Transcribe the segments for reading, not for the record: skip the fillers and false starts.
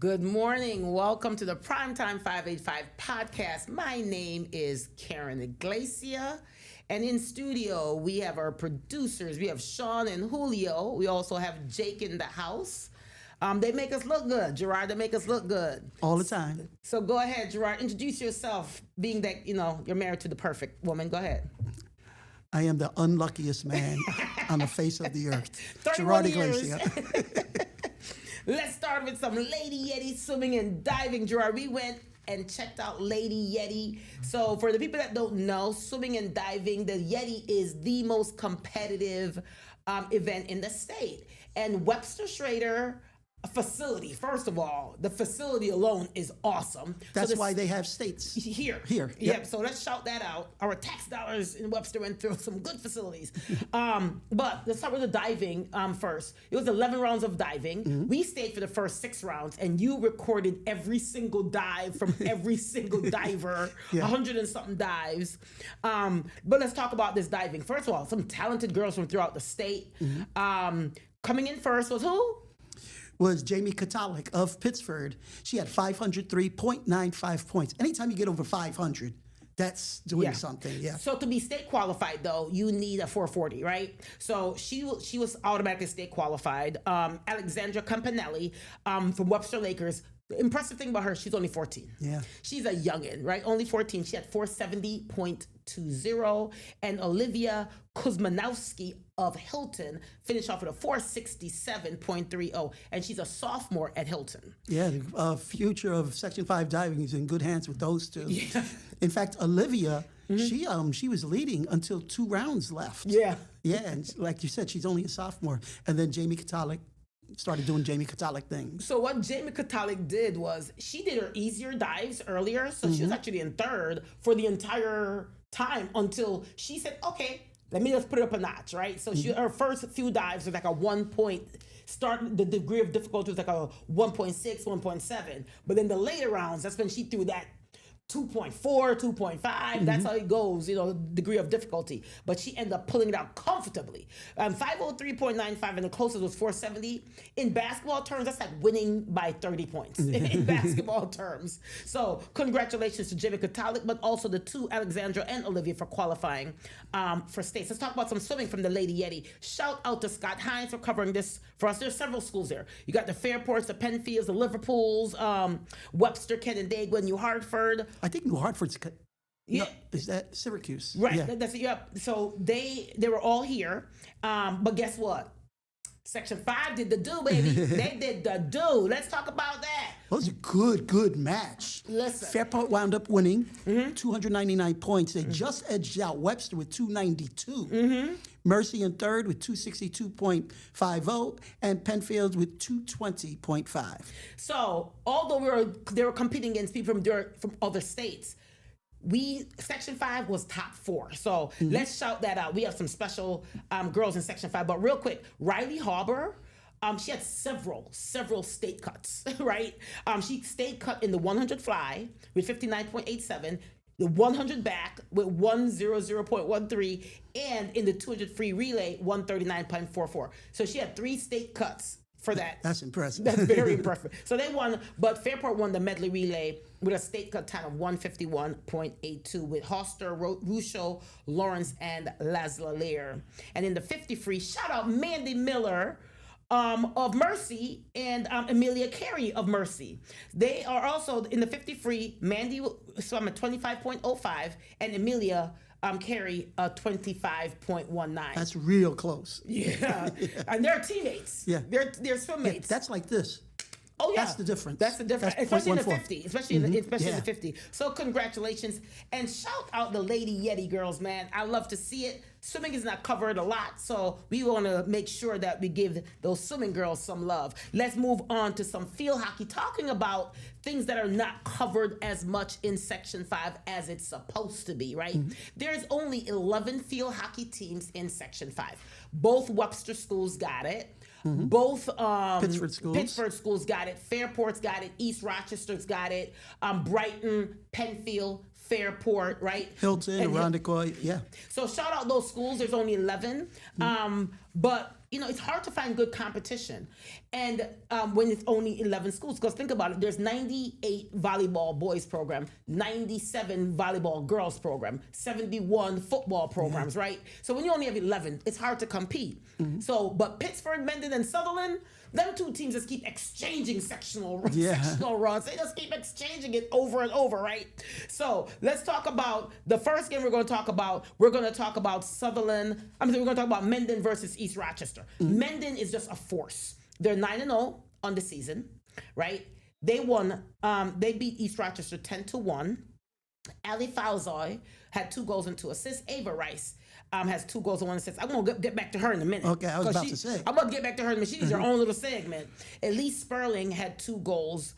Good morning. Welcome to the Primetime 585 podcast. My name is Karen Iglesia. And in studio, we have our producers. We have Sean and Julio. We also have Jake in the house. They make us look good, Gerard. They make us look good. All the time. So go ahead, Gerard. Introduce yourself, being that, you're married to the perfect woman. Go ahead. I am the unluckiest man on the face of the earth. 31 Gerard years. Iglesia. Let's start with some Lady Yeti swimming and diving, Gerard. We went and checked out Lady Yeti. So for the people that don't know, swimming and diving, the Yeti is the most competitive event in the state. And Webster Schrader facility, first of all, the facility alone is awesome. That's why they have states. Here. Yep. Yep. So let's shout that out. Our tax dollars in Webster went through some good facilities. But let's start with the diving first. It was 11 rounds of diving. Mm-hmm. We stayed for the first 6 rounds, and you recorded every single dive from every single diver, 100 and something dives. But let's talk about this diving. First of all, some talented girls from throughout the state. Mm-hmm. Coming in first was who? Was Jamie Katalik of Pittsford. She had 503.95 points. Anytime you get over 500, that's doing something, yeah. So to be state qualified, though, you need a 440, right? So she was automatically state qualified. Alexandra Campanelli from Webster Lakers. The impressive thing about her, she's only 14. Yeah. She's a youngin', right? Only 14. She had 470.20. And Olivia Kuzmanowski of Hilton finished off with a 467.30. And she's a sophomore at Hilton. Yeah, the future of Section 5 diving is in good hands with those two. Yeah. In fact, Olivia, she was leading until 2 rounds left. Yeah. Yeah, and like you said, she's only a sophomore. And then Jamie Katalik started doing Jamie Katalik things. So what Jamie Katalik did was she did her easier dives earlier. So she was actually in third for the entire time until she said, okay, let me just put it up a notch, right? So her first few dives was like a 1 point, the degree of difficulty was like a 1.6, 1.7. But then the later rounds, that's when she threw that 2.4, 2.5, that's how it goes, degree of difficulty. But she ended up pulling it out comfortably. 503.95 and the closest was 470. In basketball terms, that's like winning by 30 points in basketball terms. So congratulations to Jamie Katalik, but also the two, Alexandra and Olivia, for qualifying for states. Let's talk about some swimming from the Lady Yeti. Shout out to Scott Hines for covering this for us. There's several schools there. You got the Fairports, the Penfields, the Liverpools, Webster, Canandaigua, New Hartford. I think New Hartford's... No, is that Syracuse? Right. Yeah. That's it. Yep. So they were all here. But guess what? Section 5 did the do, baby. They did the do. Let's talk about that. Well, it was a good match. Listen. Fairport wound up winning 299 points. They just edged out Webster with 292. Mercy in third with 262.50 and Penfield with 220.5. So although they were competing against people from other states, Section 5 was top 4. So let's shout that out. We have some special girls in Section 5. But real quick, Riley Hauber, she had several state cuts, right? She state cut in the 100 fly with 59.87, the 100 back with 100.13, and in the 200 free relay, 139.44. So she had 3 state cuts for that. That's impressive. That's very impressive. So they won, but Fairport won the medley relay with a state cut time of 151.82 with Hoster, Russo, Lawrence, and Laslalere. And in the 50 free, shout out Mandy Miller of Mercy and Amelia Carey of Mercy. They are also in the 50 free. Mandy swam at 25.05 and Amelia Carey 25.19. That's real close. Yeah. And they're teammates. Yeah. They're swim mates. That's like this. Oh yeah, that's the difference. That's the difference, especially in the 50, especially in the 50. So congratulations and shout out the Lady Yeti girls, man. I love to see it. Swimming is not covered a lot, so we want to make sure that we give those swimming girls some love. Let's move on to some field hockey, talking about things that are not covered as much in Section 5 as it's supposed to be, right? There's only 11 field hockey teams in Section 5. Both Webster schools got it. Both Pittsford schools got it. Fairport's got it. East Rochester's got it. Brighton, Penfield, Fairport, right? Hilton, Irondequoit, yeah. So shout out those schools. There's only 11. But it's hard to find good competition. And when it's only 11 schools, because think about it, there's 98 volleyball boys program, 97 volleyball girls program, 71 football programs, right? So when you only have 11, it's hard to compete. So, but Pittsburgh, Mendon, and Sutherland, them two teams just keep exchanging sectional runs. They just keep exchanging it over and over, right? So let's talk about the first game we're going to talk about. We're going to talk about Sutherland. We're going to talk about Mendon versus East Rochester. Mendon is just a force. They're 9-0 on the season, right? They won. They beat East Rochester 10-1. Ali Falzoy had 2 goals and 2 assists. Ava Rice has 2 goals and 1 assist. I'm going to get back to her in a minute. Okay, I was about to say. I'm going to get back to her in a minute. She needs her own little segment. Elise Sperling had 2 goals.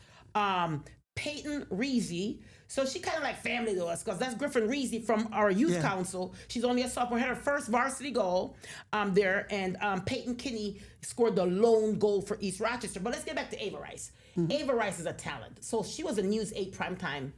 Peyton Reezy, so she kind of like family to us because that's Griffin Reezy from our youth council. She's only a sophomore, had her first varsity goal there, and Peyton Kinney scored the lone goal for East Rochester. But let's get back to Ava Rice. Ava Rice is a talent. So she was a News 8 Primetime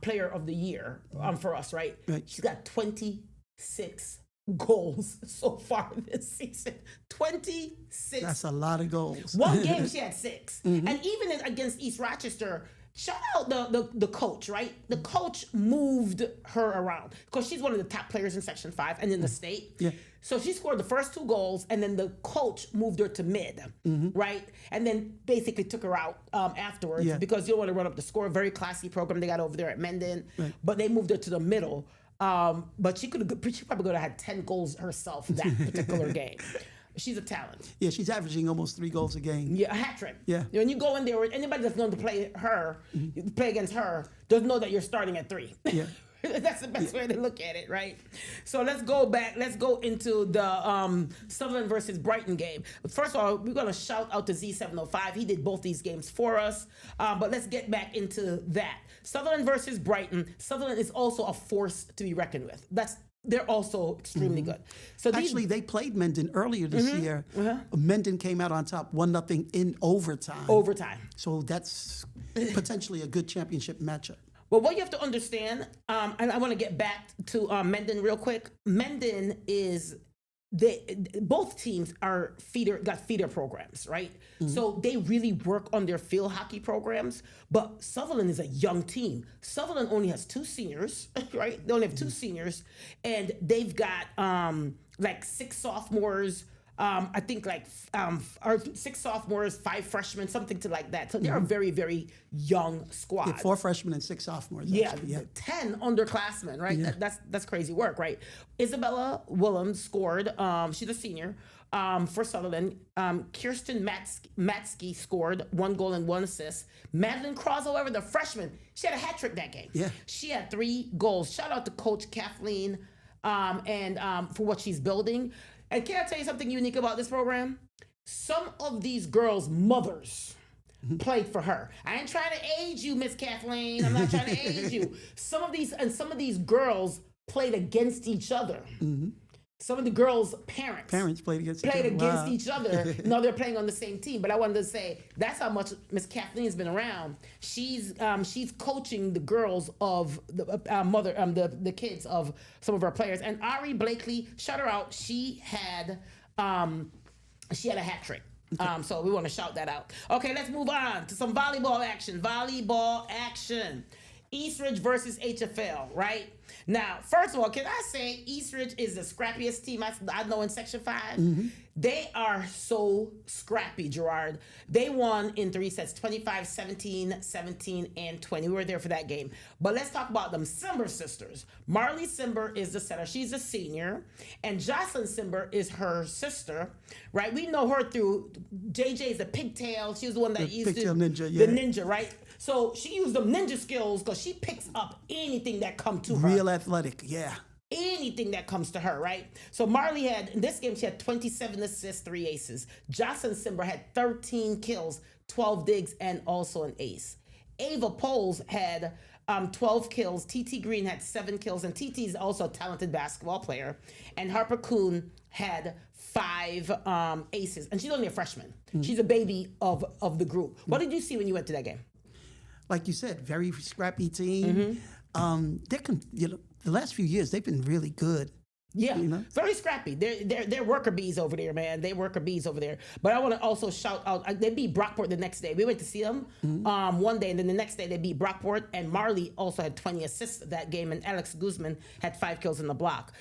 Player of the Year for us, right? She's got 26 goals so far this season. 26. That's a lot of goals. One game she had 6. And even against East Rochester, shout out the coach, right? The coach moved her around because she's one of the top players in Section 5 and in the state. Yeah. So she scored the first 2 goals, and then the coach moved her to mid, right? And then basically took her out afterwards because you don't want to run up the score. Very classy program they got over there at Mendon. But they moved her to the middle. But she probably could have had 10 goals herself that particular game. She's a talent. Yeah, she's averaging almost 3 goals a game. Yeah, a hat trick. Yeah. When you go in there, anybody that's going to play her, play against her, doesn't know that you're starting at 3. Yeah. That's the best way to look at it, right? So let's go back. Let's go into the Sutherland versus Brighton game. First of all, we're going to shout out to Z705. He did both these games for us. But let's get back into that. Sutherland versus Brighton. Sutherland is also a force to be reckoned with. They're also extremely good. So actually, they played Mendon earlier this year. Mendon came out on top 1-0 in overtime. So that's potentially a good championship matchup. Well, what you have to understand, and I want to get back to Mendon real quick. Mendon is both teams got feeder programs, right? So they really work on their field hockey programs. But Sutherland is a young team. Sutherland only has 2 seniors, right? They only have 2 seniors, and they've got like 6 sophomores. I think or 6 sophomores, 5 freshmen, something to like that. So they're a very, very young squad. 4 freshmen and 6 sophomores. Yeah, 10 underclassmen, right? Yeah. That's crazy work, right? Isabella Willems scored. She's a senior for Sutherland. Kirsten Matsky scored 1 goal and 1 assist. Madeline Cross, however, the freshman, she had a hat trick that game. Yeah, she had 3 goals. Shout out to Coach Kathleen and for what she's building. And can I tell you something unique about this program? Some of these girls' mothers played for her. I ain't trying to age you, Miss Kathleen. I'm not trying to age you. Some of these girls played against each other. Some of the girls' parents played against each other. No, they're playing on the same team. But I wanted to say that's how much Miss Kathleen's been around. She's coaching the girls of the kids of some of our players. And Ari Blakely, shout her out. She had a hat trick. So we want to shout that out. Okay, let's move on to some volleyball action. Eastridge versus HFL, right? Now, first of all, can I say Eastridge is the scrappiest team I know in Section 5? They are so scrappy, Gerard. They won in 3 sets, 25-17, 17, and 20. We were there for that game. But let's talk about them Simber sisters. Marley Simber is the setter. She's a senior. And Jocelyn Simber is her sister, right? We know her through JJ's the pigtail. She was the one that used the ninja, right? So she used them ninja skills because she picks up anything that comes to her. Real athletic, yeah. Anything that comes to her, right? So Marley had, in this game, she had 27 assists, 3 aces. Jocelyn Simber had 13 kills, 12 digs, and also an ace. Ava Poles had 12 kills. TT Green had 7 kills, and TT is also a talented basketball player. And Harper Kuhn had 5 aces, and she's only a freshman. She's a baby of the group. What did you see when you went to that game? Like you said, very scrappy team. The last few years, they've been really good. Yeah, You know? very scrappy. They're worker bees over there, man. They worker bees over there. But I want to also shout out. They beat Brockport the next day. We went to see them one day, and then the next day they beat Brockport. And Marley also had 20 assists that game, and Alex Guzman had 5 kills in the block.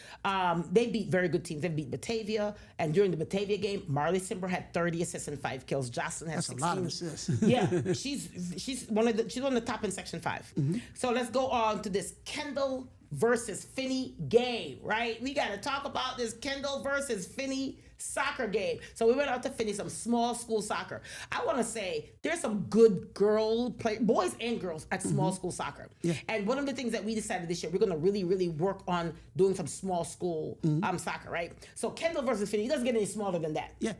They beat very good teams. They beat Batavia, and during the Batavia game, Marley Simber had 30 assists and 5 kills. Jocelyn had That's 16. a lot of assists. Yeah, she's one of the top in Section 5. So let's go on to this Kendall versus Finney game, right? We got to talk about this Kendall versus Finney soccer game. So we went out to Finney, some small school soccer. I want to say there's some good boys and girls at small school soccer. Yeah. And one of the things that we decided this year, we're going to really, really work on doing some small school soccer, right? So Kendall versus Finney, it doesn't get any smaller than that. Yeah,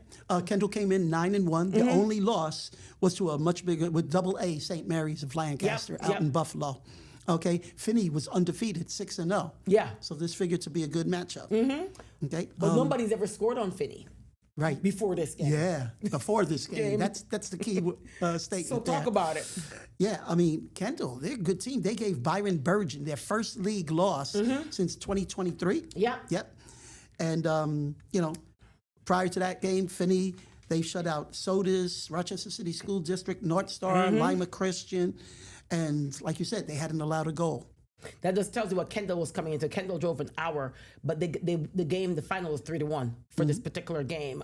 Kendall came in 9-1. The only loss was to a much bigger, with AA St. Mary's of Lancaster out in Buffalo. Okay, Finney was undefeated, 6-0. Yeah. So this figured to be a good matchup. Okay, But nobody's ever scored on Finney right before this game. Yeah, before this game. That's the key statement. So talk about it. Yeah, I mean, Kendall, they're a good team. They gave Byron Burgeon their first league loss since 2023. Yeah. Yep. And, prior to that game, Finney, they shut out Sodas, Rochester City School District, North Star, Lima Christian. And like you said, they hadn't allowed a goal. That just tells you what Kendall was coming into. Kendall drove an hour, but the final was 3-1 for this particular game.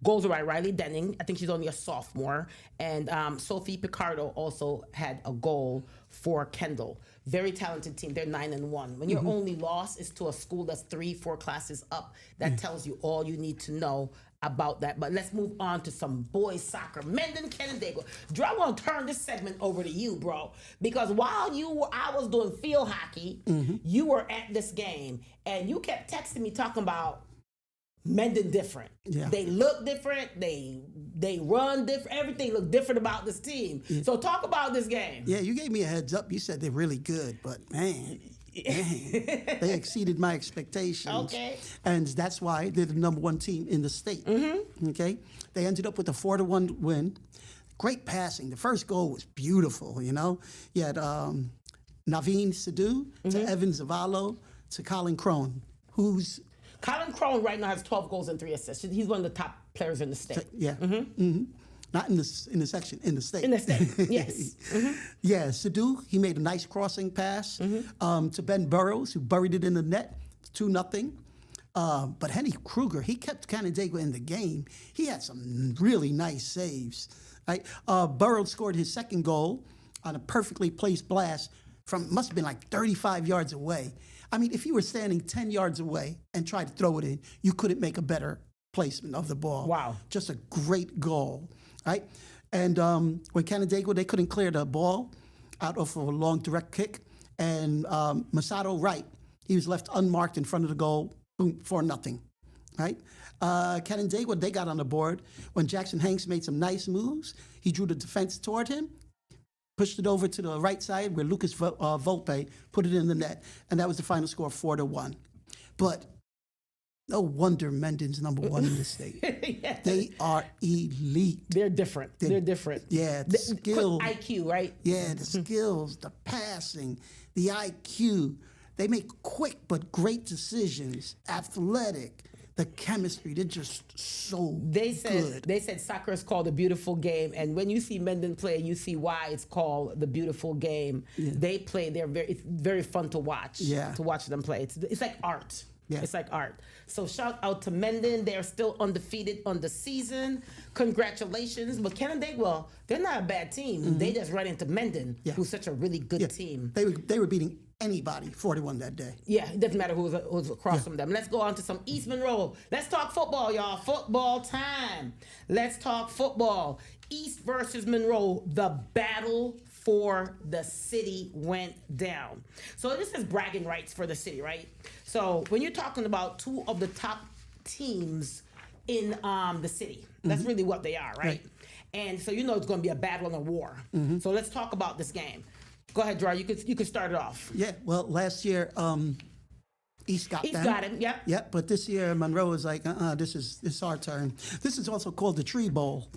Goals were by Riley Denning. I think she's only a sophomore. And Sophie Picardo also had a goal for Kendall. Very talented team. They're 9-1. When your only loss is to a school that's 3-4 classes up, that tells you all you need to know about that. But let's move on to some boys soccer. Mendon Canandaigua. Drew, I want to turn this segment over to you, bro, because while I was doing field hockey, you were at this game, and you kept texting me talking about Mendon different. Yeah. They look different. They run different. Everything looked different about this team. Yeah. So talk about this game. Yeah, you gave me a heads up. You said they're really good, but man, they exceeded my expectations. Okay. And that's why they're the #1 team in the state. Okay. They ended up with a 4-1 win. Great passing. The first goal was beautiful, You had Naveen Sidhu to Evan Zavallo to Colin Crone, who's... Colin Crone right now has 12 goals and 3 assists. He's one of the top players in the state. Yeah. Not in the section, in the state. In the state, yes. Yeah, Sidhu, he made a nice crossing pass to Ben Burrows, who buried it in the net, 2-0. But Henny Kruger, he kept Canandaigua in the game. He had some really nice saves. Right? Burrows scored his second goal on a perfectly placed blast from, must have been like 35 yards away. I mean, if you were standing 10 yards away and tried to throw it in, you couldn't make a better placement of the ball. Wow. Just a great goal, right? And when Canandaigua, they couldn't clear the ball out of a long direct kick. And Masato Wright, he was left unmarked in front of the goal, boom, 4-0, right? Canandaigua, they got on the board when Jackson Hanks made some nice moves. He drew the defense toward him, pushed it over to the right side where Lucas Volpe put it in the net, and that was the final score, 4-1. But no wonder Mendon's #1 in the state. Yes. They are elite. They're different. They're different. Yeah, the skill. IQ, right? Yeah, the skills, the passing, the IQ. They make quick but great decisions, athletic. The chemistry, they're just so good. They said soccer is called a beautiful game, and when you see Mendon play, you see why it's called the beautiful game. Yeah. They play. It's very fun to watch. Yeah. To watch them play. It's like art. Yeah. It's like art. So shout out to Mendon. They're still undefeated on the season. Congratulations. But Canandaigua, they're not a bad team. They just run into Mendon, who's such a really good team. They were beating anybody 41 that day. Yeah, it doesn't matter who was across from them. Let's go on to some East Monroe. Let's talk football, y'all. Football time. Let's talk football. East versus Monroe. The battle for the city went down. So this is bragging rights for the city, right? So when you're talking about two of the top teams in the city, that's really what they are, right? And so it's going to be a battle and a war. So let's talk about this game. Go ahead, Gerard. You could start it off. Yeah. Well, last year East got them. East got him. Yep. Yep. But this year Monroe is like, this is our turn. This is also called the Tree Bowl.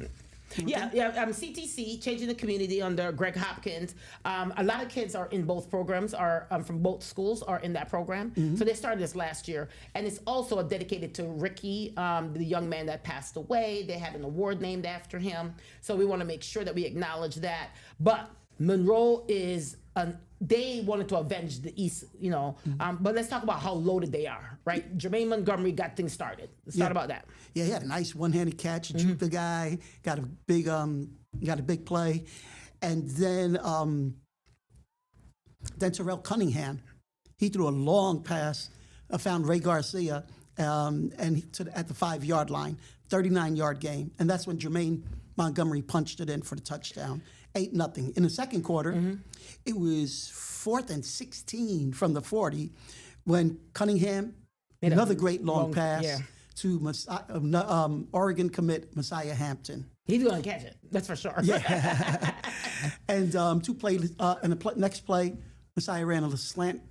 CTC, Changing the Community under Greg Hopkins. A lot of kids are in both programs, are from both schools are in that program. So they started this last year. And it's also dedicated to Ricky, the young man that passed away. They had an award named after him. So we want to make sure that we acknowledge that. But Monroe is they wanted to avenge the East, but let's talk about how loaded they are, right? Jermaine Montgomery got things started. Let's talk about that. Yeah, he had a nice one-handed catch, juked the guy, got a big play, and then Terrell Cunningham, he threw a long pass, found Ray Garcia, and at the 5-yard line, 39-yard game, and that's when Jermaine Montgomery punched it in for the touchdown. 8-0. In the second quarter, it was 4th and 16 from the 40 when Cunningham, another great long pass to Oregon commit Messiah Hampton. He's going to catch it, that's for sure. Yeah. And two plays, in the next play, Messiah ran a slant,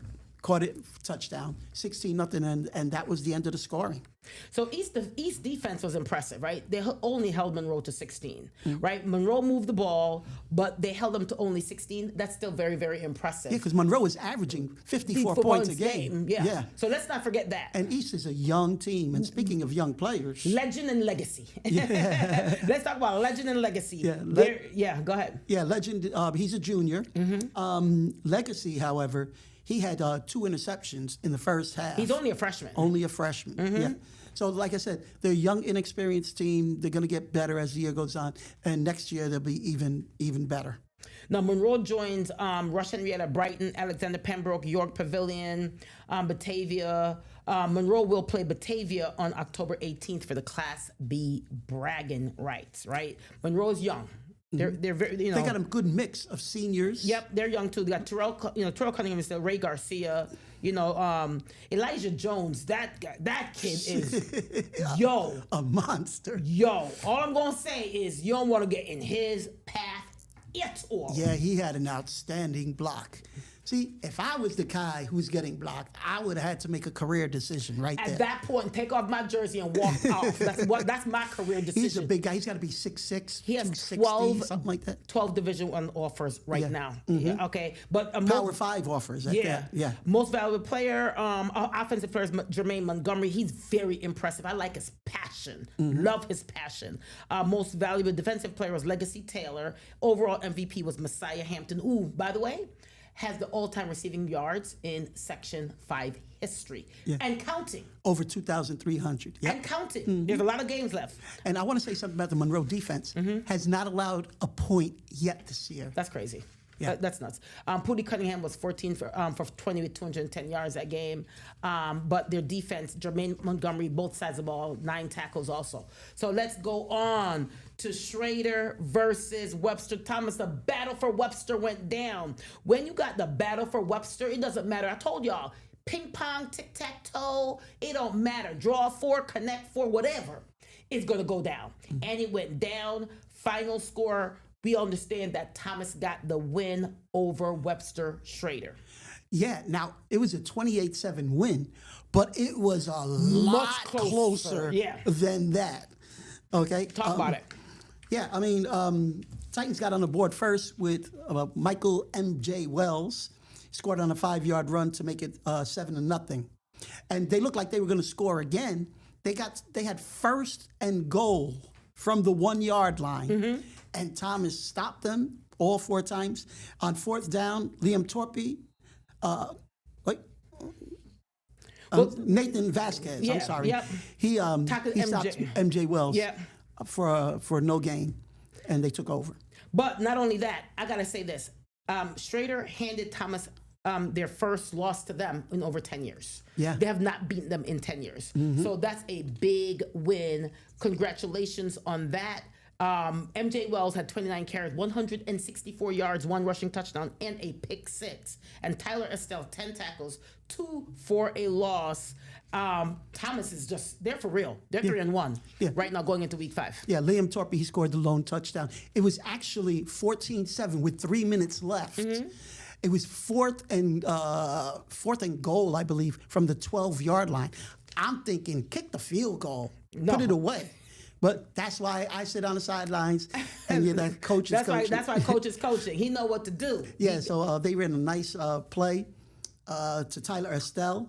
caught it, touchdown, 16-0, and that was the end of the scoring. So East defense was impressive, right? They only held Monroe to 16, right? Monroe moved the ball, but they held them to only 16. That's still very, very impressive. Yeah, because Monroe is averaging 54 points a game. Yeah. So let's not forget that. And East is a young team. And speaking of young players, legend and legacy. Let's talk about legend and legacy. Go ahead. Yeah, legend. He's a junior. Legacy, however, he had 2 interceptions in the first half. He's only a freshman. Yeah. So, like I said, they're a young, inexperienced team. They're going to get better as the year goes on, and next year they'll be even better. Now, Monroe joins Rush Henrietta, Brighton, Alexander Pembroke, York Pavilion, Batavia. Monroe will play Batavia on October 18th for the Class B bragging rights. Right? Monroe's young. They're very, They got a good mix of seniors. Yep, they're young too. They got Terrell Cunningham is still, Ray Garcia, Elijah Jones. That kid is a monster. All I'm gonna say is you don't want to get in his path at all. Yeah, he had an outstanding block. See, if I was the guy who's getting blocked, I would have had to make a career decision there. At that point, take off my jersey and walk off. That's my career decision. He's a big guy. He's got to be 6'6", he has 12, something like that. 12 Division I offers now. Yeah, okay, but Power 5 offers. Yeah. Most valuable player, offensive player is Jermaine Montgomery. He's very impressive. I like his passion. Love his passion. Most valuable defensive player was Legacy Taylor. Overall MVP was Messiah Hampton. Ooh, by the way, has the all-time receiving yards in Section 5 history. And counting. Over 2,300. Yep. And counting. There's a lot of games left. And I want to say something about the Monroe defense. Has not allowed a point yet this year. That's crazy. Yeah. That's nuts. Pooty Cunningham was 14 for 20 with 210 yards that game. But their defense, Jermaine Montgomery, both sides of the ball, 9 tackles also. So let's go on to Schrader versus Webster Thomas. The battle for Webster went down. When you got the battle for Webster, it doesn't matter. I told y'all, ping pong, tic-tac-toe, it don't matter. Draw 4, connect 4, whatever. It's going to go down. And it went down. Final score, we understand that Thomas got the win over Webster Schrader. Yeah, now it was a 28-7 win, but it was a lot closer than that. Okay? Talk about it. Yeah, I mean, Titans got on the board first with Michael M.J. Wells. He scored on a 5-yard run to make it 7-0. And they looked like they were going to score again. They had 1st and goal from the 1-yard line. And Thomas stopped them all 4 times. On 4th down, Liam Torpy, Nathan Vasquez, I'm sorry. Yep. He stopped MJ Wells for no gain, and they took over. But not only that, I got to say this. Schrader handed Thomas their first loss to them in over 10 years. Yeah. They have not beaten them in 10 years. So that's a big win. Congratulations on that. MJ Wells had 29 carries, 164 yards, 1 rushing touchdown, and a pick 6. And Tyler Estelle, 10 tackles, 2 for a loss. Thomas is just, they're for real. They're 3-1 right now going into week 5. Yeah, Liam Torpy, he scored the lone touchdown. It was actually 14-7 with 3 minutes left. It was 4th and goal, I believe, from the 12-yard line. I'm thinking, kick the field goal, put it away. But that's why I sit on the sidelines, and that coach is coaching. That's why coach is coaching. He know what to do. Yeah, so they ran a nice play to Tyler Estelle,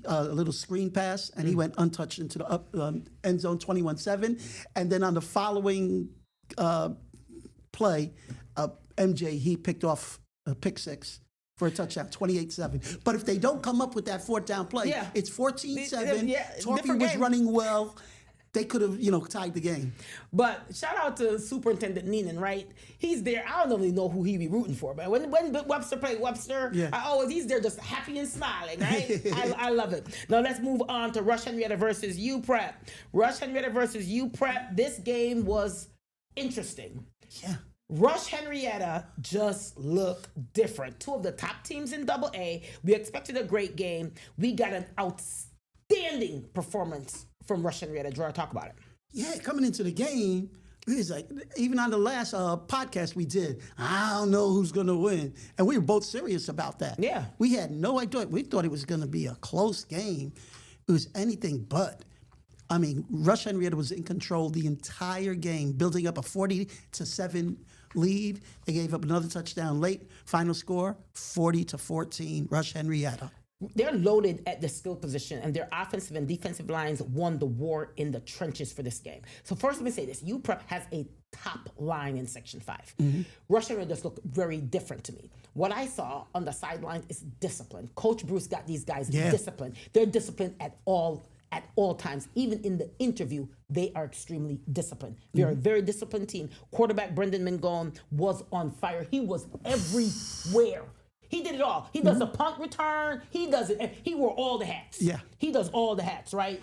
a little screen pass, and he went untouched into the end zone 21-7. And then on the following play, MJ, he picked off a pick six for a touchdown, 28-7. But if they don't come up with that fourth down play, it's 14-7. Torpy was running well. They could have, tied the game. But shout out to Superintendent Neenan, right? He's there. I don't really know who he be rooting for, but when Webster played Webster, he's there just happy and smiling, right? I love it. Now let's move on to Rush Henrietta versus UPrep. Rush Henrietta versus UPrep. This game was interesting. Yeah. Rush Henrietta just looked different. Two of the top teams in Double A. We expected a great game. We got an outstanding performance from Rush Henrietta. Gerard, talk about it. Yeah, coming into the game, it was like, even on the last podcast we did, I don't know who's going to win. And we were both serious about that. Yeah. We had no idea. We thought it was going to be a close game. It was anything but. I mean, Rush Henrietta was in control the entire game, building up a 40-7 lead. They gave up another touchdown late. Final score, 40-14, Rush Henrietta. They're loaded at the skill position, and their offensive and defensive lines won the war in the trenches for this game. So first, let me say this. UPrep has a top line in Section 5. Rush Henrietta just looked very different to me. What I saw on the sideline is discipline. Coach Bruce got these guys disciplined. They're disciplined at all times. Even in the interview, they are extremely disciplined. They're a very disciplined team. Quarterback Brendan Mangone was on fire. He was everywhere. He did it all. He does the punt return. He does it. He wore all the hats. Yeah. He does all the hats, right?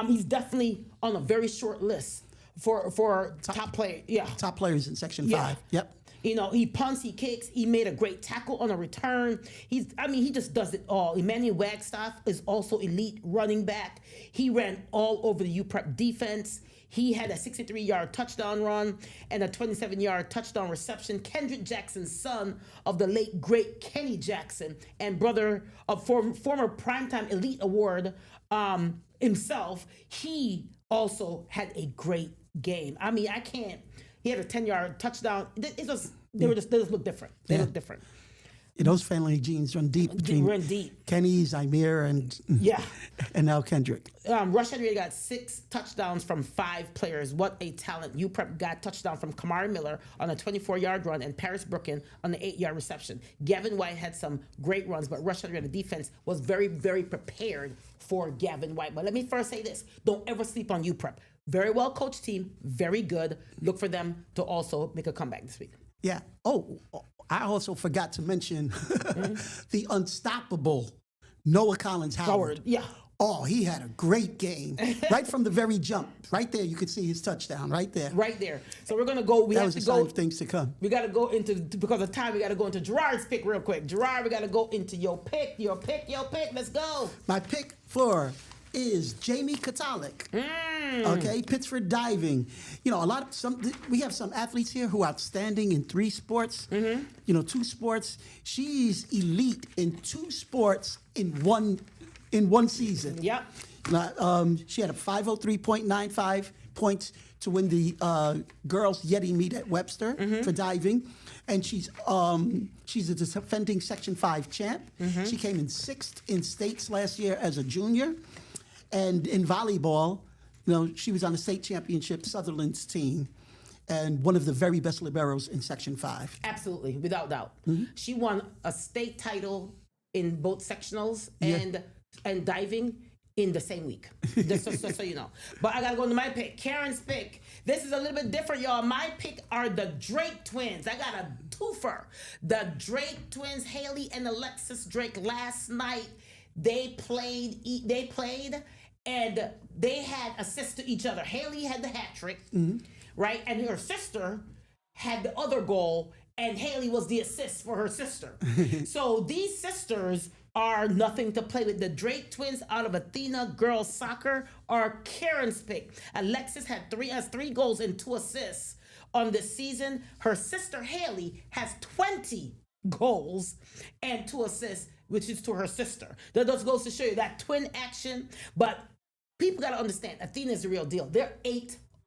He's definitely on a very short list for top player. Yeah. Top players in Section 5. Yep. He punts, he kicks, he made a great tackle on a return. He just does it all. Emmanuel Wagstaff is also elite running back. He ran all over the UPrep defense. He had a 63-yard touchdown run and a 27-yard touchdown reception. Kendrick Jackson, son of the late, great Kenny Jackson and brother of former Primetime Elite Award himself, he also had a great game. I mean, he had a 10-yard touchdown. They just look different. They look different. Those family genes run deep between Kenny, Zymir, and now Kendrick. Rush Henrietta got 6 touchdowns from 5 players. What a talent. UPrep got touchdown from Kamari Miller on a 24-yard run and Paris Brooken on an 8-yard reception. Gavin White had some great runs, but Rush Henrietta defense was very, very prepared for Gavin White. But let me first say this. Don't ever sleep on UPrep. Very well coached team, very good. Look for them to also make a comeback this week. Yeah. Oh, I also forgot to mention the unstoppable Noah Collins Howard. Yeah. Oh, he had a great game. Right from the very jump. Right there, you could see his touchdown. Right there. Right there. So we're going to go. That was a sign of things to come. We got to go into, because of time, we got to go into Gerard's pick real quick. Gerard, we got to go into your pick. Let's go. My pick for is Jamie Katalik. Okay, Pittsford Diving. We have some athletes here who are outstanding in 3 sports. 2 sports. She's elite in 2 sports in one season. Yep. She had a 503.95 points to win the girls Yeti meet at Webster for diving. And she's a defending Section 5 champ. She came in 6th in states last year as a junior. And in volleyball, she was on the state championship Sutherland's team and one of the very best liberos in Section 5. Absolutely, without doubt. She won a state title in both sectionals and diving in the same week. Just so you know. But I got to go into my pick. Karen's pick. This is a little bit different, y'all. My pick are the Drake twins. I got a twofer. The Drake twins, Haley and Alexis Drake, last night, they played and they had assists to each other. Haley had the hat trick, right? And her sister had the other goal, and Haley was the assist for her sister. So these sisters are nothing to play with. The Drake twins out of Athena Girls Soccer are Karen's pick. Alexis has 3 goals and 2 assists on this season. Her sister Haley has 20 goals and 2 assists, which is to her sister. That just goes to show you that twin action. But people got to understand, Athena is the real deal. They're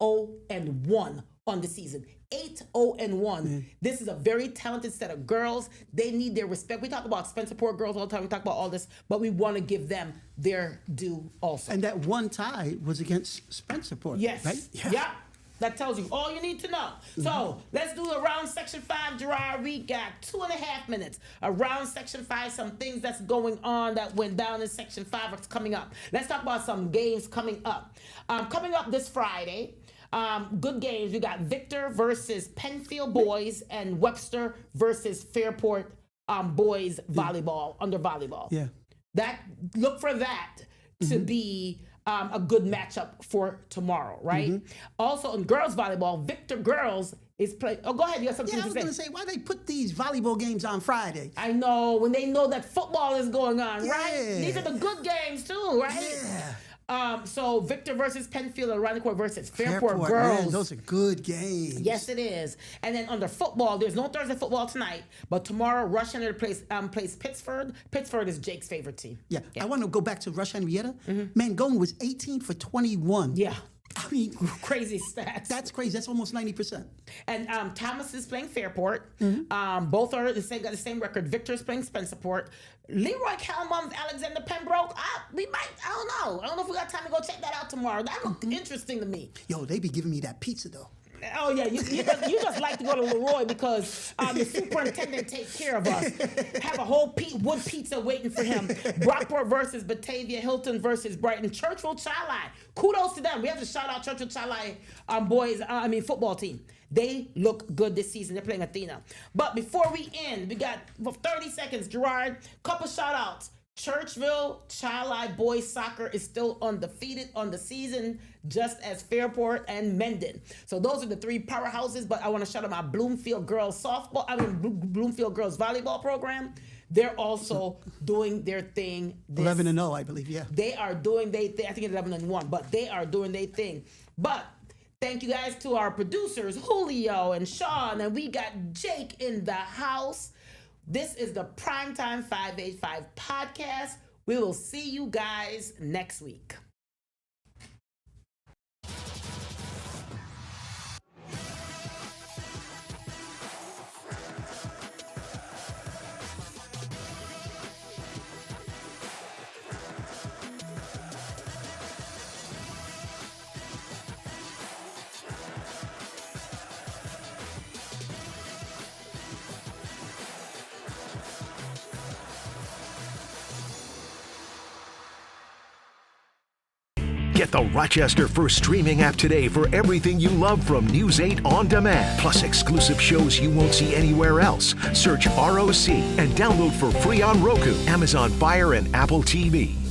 8-0-1 on the season. 8-0-1. This is a very talented set of girls. They need their respect. We talk about Spencerport girls all the time. We talk about all this, but we want to give them their due also. And that one tie was against Spencerport. Yes. Right? Yeah. That tells you all you need to know. So let's do around Section 5, Gerard. We got 2.5 minutes. Around Section 5, some things that's going on that went down in Section 5 are coming up. Let's talk about some games coming up. Coming up this Friday, good games. We got Victor versus Penfield boys and Webster versus Fairport boys volleyball, under volleyball. Yeah. Look for that to be a good matchup for tomorrow, right? Also, in girls volleyball, Victor girls is playing. Oh, go ahead. You have something Yeah, I to was say. going to say, why they put these volleyball games on Friday? I know, when they know that football is going on, right? Yeah. These are the good games too, right? Yeah. So Victor versus Penfield, around the court versus Fairport girls. Man, those are good games. Yes, it is. And then under football, there's no Thursday football tonight, but tomorrow Rush Henrietta plays Pittsford. Pittsford is Jake's favorite team. Yeah. I want to go back to Rush Henrietta. Mangone was 18 for 21. Yeah. I mean, Crazy stats. that's crazy. That's almost 90%. And Thomas is playing Fairport. Both are got the same record. Victor's playing Spencerport. Leroy Calmons, Alexander Pembroke. I don't know. I don't know if we got time to go check that out tomorrow. That looked interesting to me. Yo, they be giving me that pizza, though. Oh, yeah. You just like to go to Leroy because the superintendent takes care of us. Have a whole wood pizza waiting for him. Brockport versus Batavia. Hilton versus Brighton. Churchville Chili. Kudos to them. We have to shout out Churchville Chili football team. They look good this season. They're playing Athena. But before we end, we got 30 seconds, Gerard. Couple shout outs. Churchville Chili boys soccer is still undefeated on the season, just as Fairport and Mendon. So those are the three powerhouses, but I want to shout out my Bloomfield girls Bloomfield girls volleyball program. They're also doing their thing. 11-0, I believe, yeah. They are doing their thing. I think it's 11-1, but they are doing their thing. But thank you guys to our producers, Julio and Sean, and we got Jake in the house. This is the Primetime 585 podcast. We will see you guys next week. Get the Rochester First streaming app today for everything you love from News 8 On Demand, plus exclusive shows you won't see anywhere else. Search ROC and download for free on Roku, Amazon Fire, and Apple TV.